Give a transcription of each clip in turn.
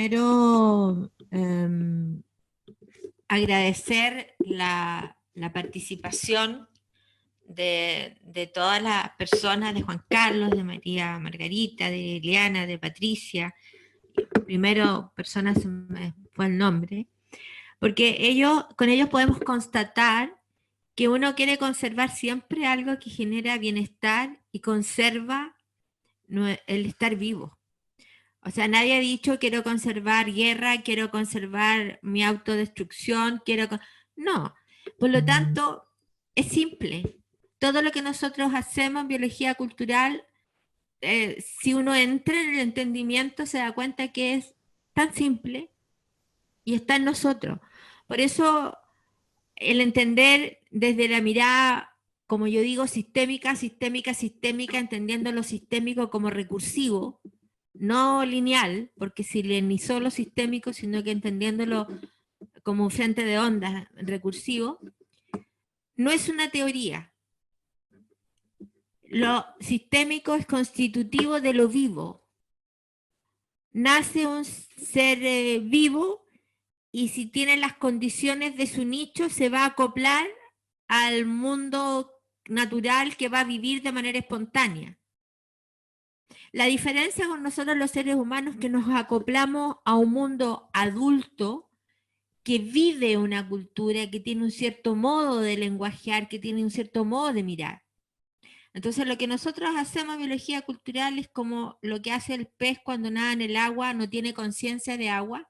primero agradecer la participación de todas las personas, de Juan Carlos, de María Margarita, de Liliana, de Patricia. Primero, personas se me fue el nombre, porque con ellos podemos constatar que uno quiere conservar siempre algo que genera bienestar y conserva el estar vivo. O sea, nadie ha dicho quiero conservar guerra, quiero conservar mi autodestrucción, no. Por lo tanto, es simple. Todo lo que nosotros hacemos en biología cultural, si uno entra en el entendimiento, se da cuenta que es tan simple y está en nosotros. Por eso, el entender desde la mirada, como yo digo, sistémica, entendiendo lo sistémico como recursivo, no lineal, porque ni solo sistémico, sino que entendiéndolo como un frente de ondas recursivo, no es una teoría. Lo sistémico es constitutivo de lo vivo. Nace un ser vivo y si tiene las condiciones de su nicho se va a acoplar al mundo natural que va a vivir de manera espontánea. La diferencia con nosotros los seres humanos es que nos acoplamos a un mundo adulto que vive una cultura, que tiene un cierto modo de lenguajear, que tiene un cierto modo de mirar. Entonces lo que nosotros hacemos en biología cultural es como lo que hace el pez cuando nada en el agua, no tiene conciencia de agua,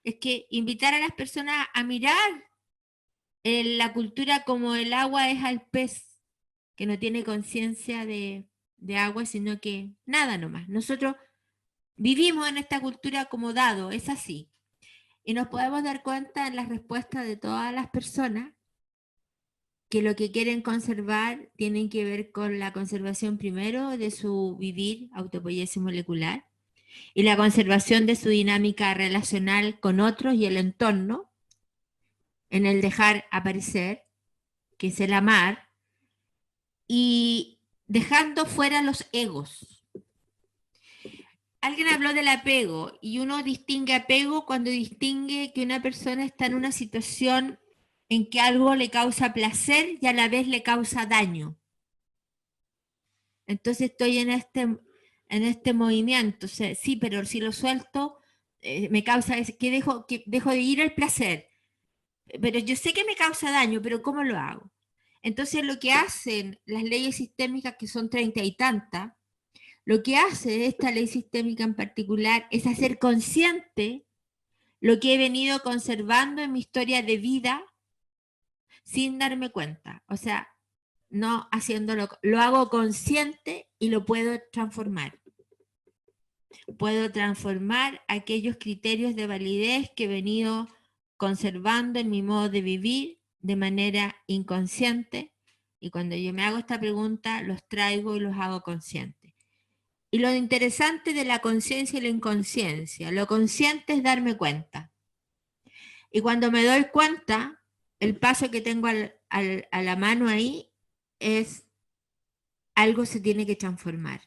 es que invitar a las personas a mirar la cultura como el agua es al pez, que no tiene conciencia de agua, sino que nada nomás. Nosotros vivimos en esta cultura como dado, es así. Y nos podemos dar cuenta en las respuestas de todas las personas que lo que quieren conservar tienen que ver con la conservación primero de su vivir, autopoiesis molecular, y la conservación de su dinámica relacional con otros y el entorno, en el dejar aparecer, que es el amar, y dejando fuera los egos. Alguien habló del apego y uno distingue apego cuando distingue que una persona está en una situación en que algo le causa placer y a la vez le causa daño. Entonces estoy en este movimiento. O sea, sí, pero si lo suelto, me causa que dejo de ir al placer. Pero yo sé que me causa daño, pero ¿cómo lo hago? Entonces lo que hacen las leyes sistémicas, que son 30 y tantas, lo que hace esta ley sistémica en particular es hacer consciente lo que he venido conservando en mi historia de vida sin darme cuenta. O sea, no haciéndolo, lo hago consciente y lo puedo transformar. Puedo transformar aquellos criterios de validez que he venido conservando en mi modo de vivir de manera inconsciente, y cuando yo me hago esta pregunta los traigo y los hago conscientes. Y lo interesante de la conciencia y la inconsciencia, lo consciente es darme cuenta. Y cuando me doy cuenta, el paso que tengo a la mano ahí es algo se tiene que transformar.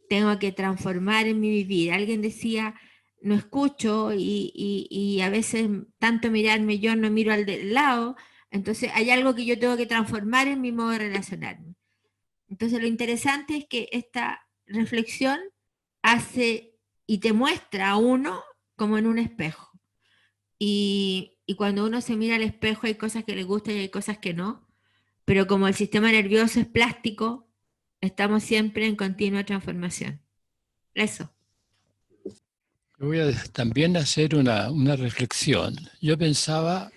Tengo que transformar en mi vivir. Alguien decía, no escucho y a veces tanto mirarme yo no miro al del lado, entonces hay algo que yo tengo que transformar en mi modo de relacionarme. Entonces lo interesante es que esta reflexión hace y te muestra a uno como en un espejo. Y cuando uno se mira al espejo hay cosas que le gustan y hay cosas que no, pero como el sistema nervioso es plástico, estamos siempre en continua transformación. Eso. Voy a también hacer una reflexión. Yo pensaba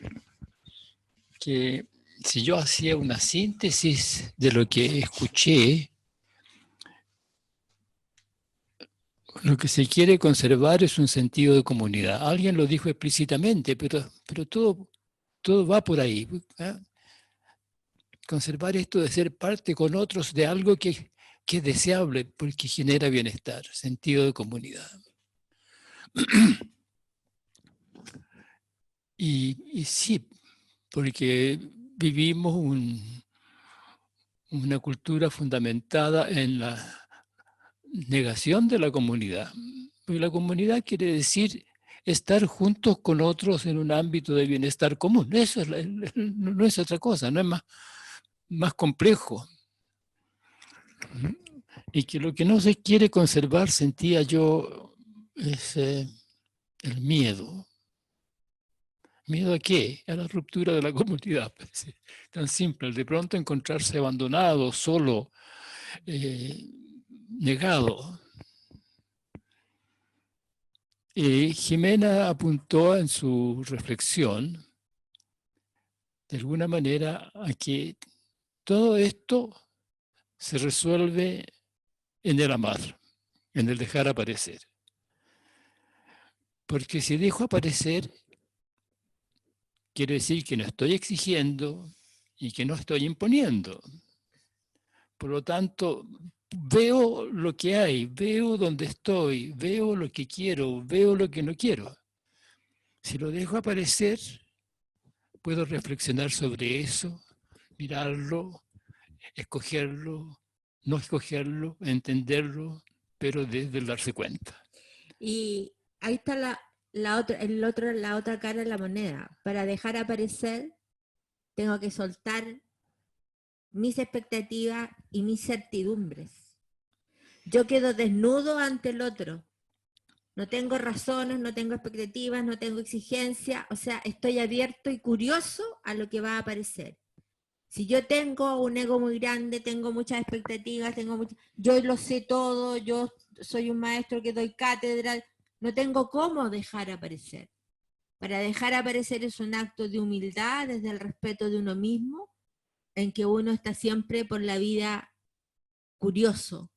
que si yo hacía una síntesis de lo que escuché, lo que se quiere conservar es un sentido de comunidad. Alguien lo dijo explícitamente, pero todo va por ahí. ¿Eh? Conservar esto de ser parte con otros de algo que es deseable porque genera bienestar, sentido de comunidad. Y sí, porque vivimos una cultura fundamentada en la negación de la comunidad. Porque la comunidad quiere decir estar juntos con otros en un ámbito de bienestar común. Eso es no es otra cosa, no es más complejo. Y que lo que no se quiere conservar, sentía yo, es el miedo. ¿Miedo a qué? A la ruptura de la comunidad. Tan simple, de pronto encontrarse abandonado, solo, negado. Jimena apuntó en su reflexión, de alguna manera, a que todo esto se resuelve en el amar, en el dejar aparecer. Porque si dejo aparecer, quiere decir que no estoy exigiendo y que no estoy imponiendo. Por lo tanto, veo lo que hay, veo dónde estoy, veo lo que quiero, veo lo que no quiero. Si lo dejo aparecer, puedo reflexionar sobre eso, mirarlo, escogerlo, no escogerlo, entenderlo, pero desde el darse cuenta. Y ahí está la otra cara de la moneda. Para dejar aparecer, tengo que soltar mis expectativas y mis certidumbres. Yo quedo desnudo ante el otro. No tengo razones, no tengo expectativas, no tengo exigencia. O sea, estoy abierto y curioso a lo que va a aparecer. Si yo tengo un ego muy grande, tengo muchas expectativas, yo lo sé todo, yo soy un maestro que doy cátedra, no tengo cómo dejar aparecer. Para dejar aparecer es un acto de humildad, desde el respeto de uno mismo, en que uno está siempre por la vida curioso,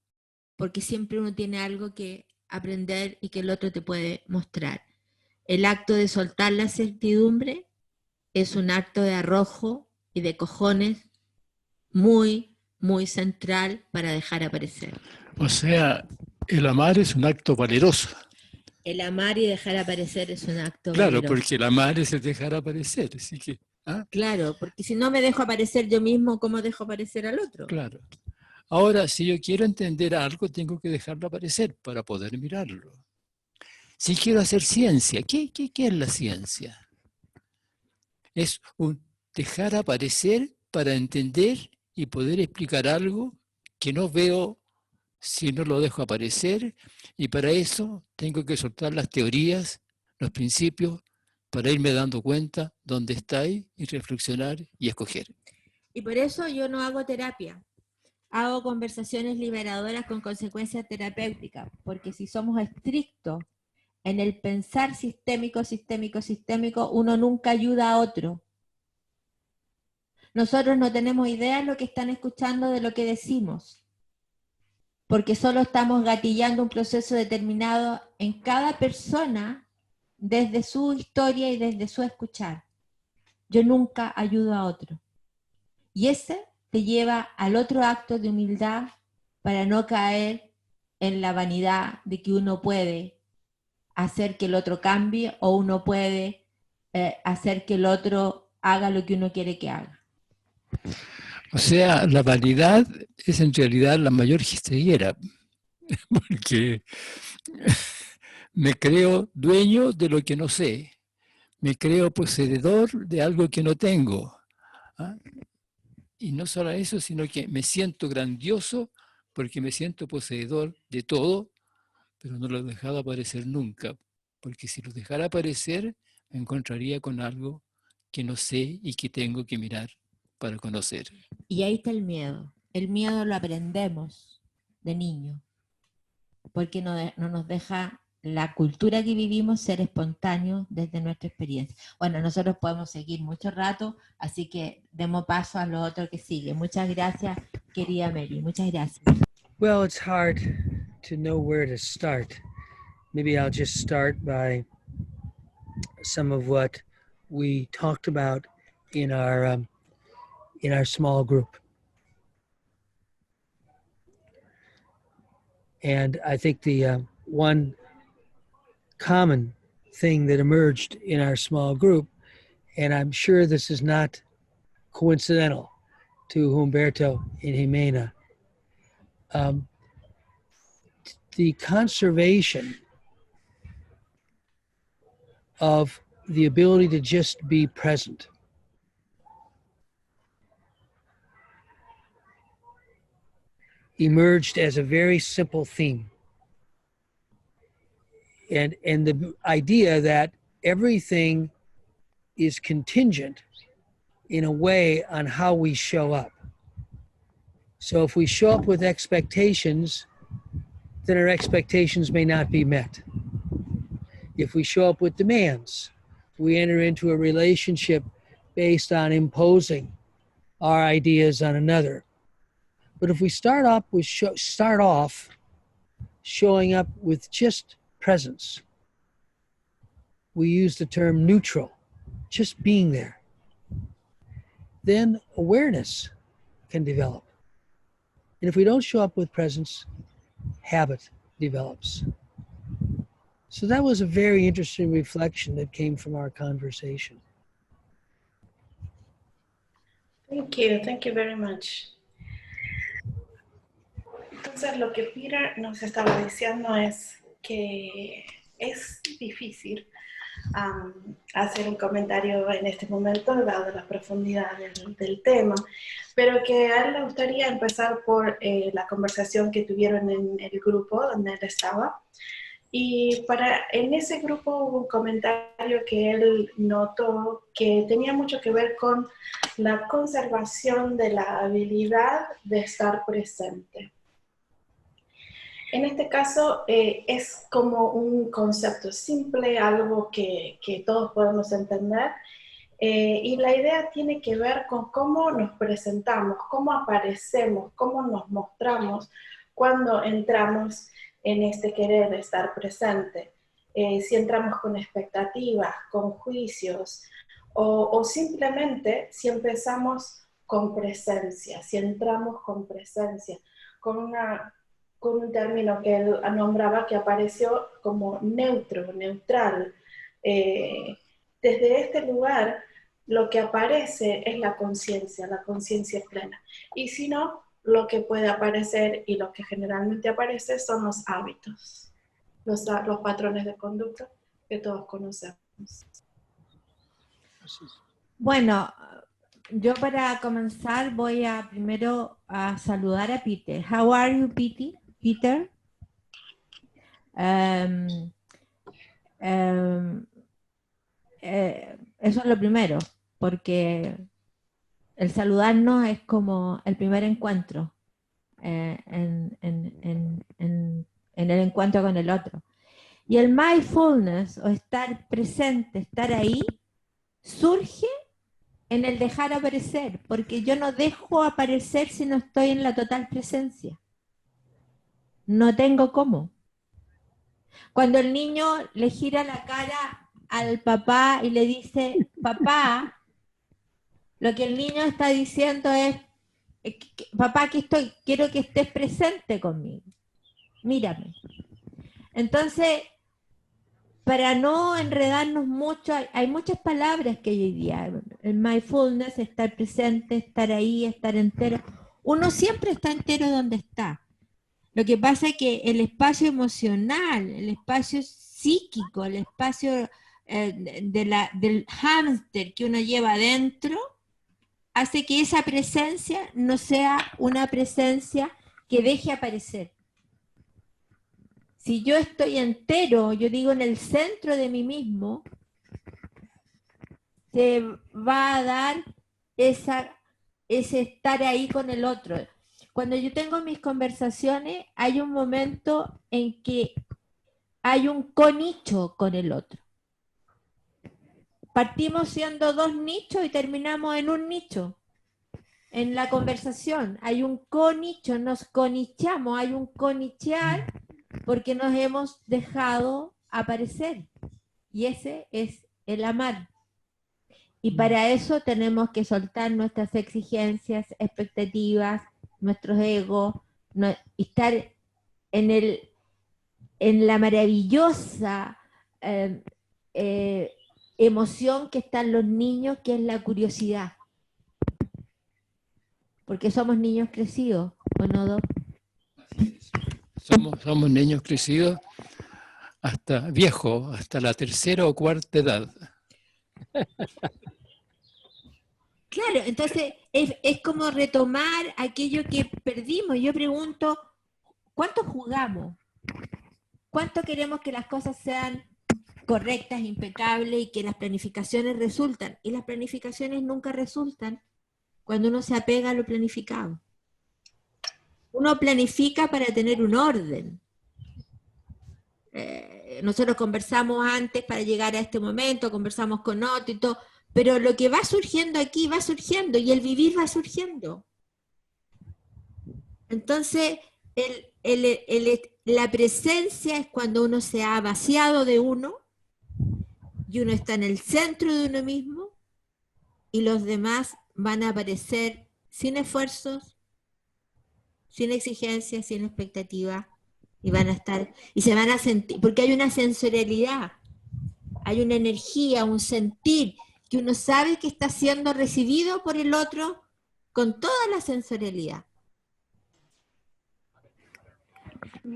porque siempre uno tiene algo que aprender y que el otro te puede mostrar. El acto de soltar la certidumbre es un acto de arrojo y de cojones muy, muy central para dejar aparecer. O sea, el amar es un acto valeroso. El amar y dejar aparecer es un acto Claro, valeroso. porque el amar es el dejar aparecer, así que... ¿ah? Claro, porque si no me dejo aparecer yo mismo, ¿cómo dejo aparecer al otro? Claro. Ahora, si yo quiero entender algo, tengo que dejarlo aparecer para poder mirarlo. Si quiero hacer ciencia, ¿qué es la ciencia? Es un dejar aparecer para entender y poder explicar algo que no veo si no lo dejo aparecer, y para eso tengo que soltar las teorías, los principios, para irme dando cuenta dónde está ahí y reflexionar y escoger. Y por eso yo no hago terapia. Hago conversaciones liberadoras con consecuencias terapéuticas, porque si somos estrictos en el pensar sistémico, uno nunca ayuda a otro. Nosotros no tenemos idea de lo que están escuchando de lo que decimos, porque solo estamos gatillando un proceso determinado en cada persona desde su historia y desde su escuchar. Yo nunca ayudo a otro. Y ese te lleva al otro acto de humildad para no caer en la vanidad de que uno puede hacer que el otro cambie o uno puede hacer que el otro haga lo que uno quiere que haga. O sea, la vanidad es en realidad la mayor histeria, porque me creo dueño de lo que no sé, me creo poseedor de algo que no tengo. ¿Ah? Y no solo eso, sino que me siento grandioso porque me siento poseedor de todo, pero no lo he dejado aparecer nunca, porque si lo dejara aparecer, me encontraría con algo que no sé y que tengo que mirar para conocer. Y ahí está el miedo. El miedo lo aprendemos de niño, porque no nos deja la cultura que vivimos ser espontáneo desde nuestra experiencia. Bueno, nosotros podemos seguir mucho rato, así que demos paso a lo otro que sigue. Muchas gracias, querida Mary. Muchas gracias. Well, it's hard to know where to start. Maybe I'll just start by some of what we talked about in our small group. And I think the one common thing that emerged in our small group, and I'm sure this is not coincidental to Humberto and Jimena, the conservation of the ability to just be present. Emerged as a very simple theme. And the idea that everything is contingent in a way on how we show up. So if we show up with expectations, then our expectations may not be met. If we show up with demands, we enter into a relationship based on imposing our ideas on another. But if we start off showing up with just presence, we use the term neutral, just being there, then awareness can develop. And if we don't show up with presence, habit develops. So that was a very interesting reflection that came from our conversation. Thank you very much. Entonces lo que Peter nos estaba diciendo es que es difícil hacer un comentario en este momento, dado la profundidad del tema, pero que a él le gustaría empezar por la conversación que tuvieron en el grupo donde él estaba. Y en ese grupo hubo un comentario que él notó que tenía mucho que ver con la conservación de la habilidad de estar presente. En este caso es como un concepto simple, algo que todos podemos entender, y la idea tiene que ver con cómo nos presentamos, cómo aparecemos, cómo nos mostramos cuando entramos en este querer de estar presente. Si entramos con expectativas, con juicios, o simplemente si empezamos con presencia, si entramos con presencia, con un término que él nombraba que apareció como neutro, neutral. Desde este lugar, lo que aparece es la conciencia plena. Y si no, lo que puede aparecer y lo que generalmente aparece son los hábitos, los patrones de conducta que todos conocemos. Bueno, yo para comenzar voy a primero a saludar a Peter. How are you, Peter? Eso es lo primero, porque el saludarnos es como el primer encuentro en el encuentro con el otro. Y el mindfulness, o estar presente, estar ahí, surge en el dejar aparecer, porque yo no dejo aparecer si no estoy en la total presencia. No tengo cómo. Cuando el niño le gira la cara al papá y le dice, papá, lo que el niño está diciendo es, papá, aquí estoy, quiero que estés presente conmigo. Mírame. Entonces, para no enredarnos mucho, hay muchas palabras que hoy día, el mindfulness, estar presente, estar ahí, estar entero. Uno siempre está entero donde está. Lo que pasa es que el espacio emocional, el espacio psíquico, el espacio del hámster que uno lleva adentro, hace que esa presencia no sea una presencia que deje aparecer. Si yo estoy entero, yo digo en el centro de mí mismo, se va a dar ese estar ahí con el otro. Cuando yo tengo mis conversaciones, hay un momento en que hay un conicho con el otro. Partimos siendo dos nichos y terminamos en un nicho. En la conversación hay un conicho, nos conichamos, hay un conichear porque nos hemos dejado aparecer. Y ese es el amar. Y para eso tenemos que soltar nuestras exigencias, expectativas, nuestros egos, estar en la maravillosa emoción que están los niños, que es la curiosidad. Porque somos niños crecidos, ¿o no, Doc? Somos niños crecidos hasta viejo, hasta la tercera o cuarta edad. Claro, entonces es como retomar aquello que perdimos. Yo pregunto, ¿cuánto jugamos? ¿Cuánto queremos que las cosas sean correctas, impecables y que las planificaciones resultan? Y las planificaciones nunca resultan cuando uno se apega a lo planificado. Uno planifica para tener un orden. Nosotros conversamos antes para llegar a este momento, conversamos con otro y todo, pero lo que va surgiendo aquí va surgiendo y el vivir va surgiendo. Entonces, la presencia es cuando uno se ha vaciado de uno y uno está en el centro de uno mismo y los demás van a aparecer sin esfuerzos, sin exigencias, sin expectativas, y van a estar, y se van a sentir, porque hay una sensorialidad, hay una energía, un sentir, que uno sabe que está siendo recibido por el otro con toda la sensorialidad.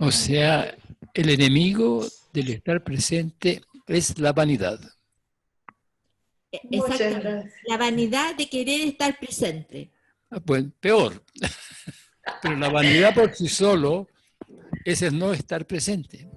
O sea, el enemigo del estar presente es la vanidad. Muchas Exactamente, gracias. la vanidad de querer estar presente. Pues peor. Pero la vanidad por sí solo es el no estar presente.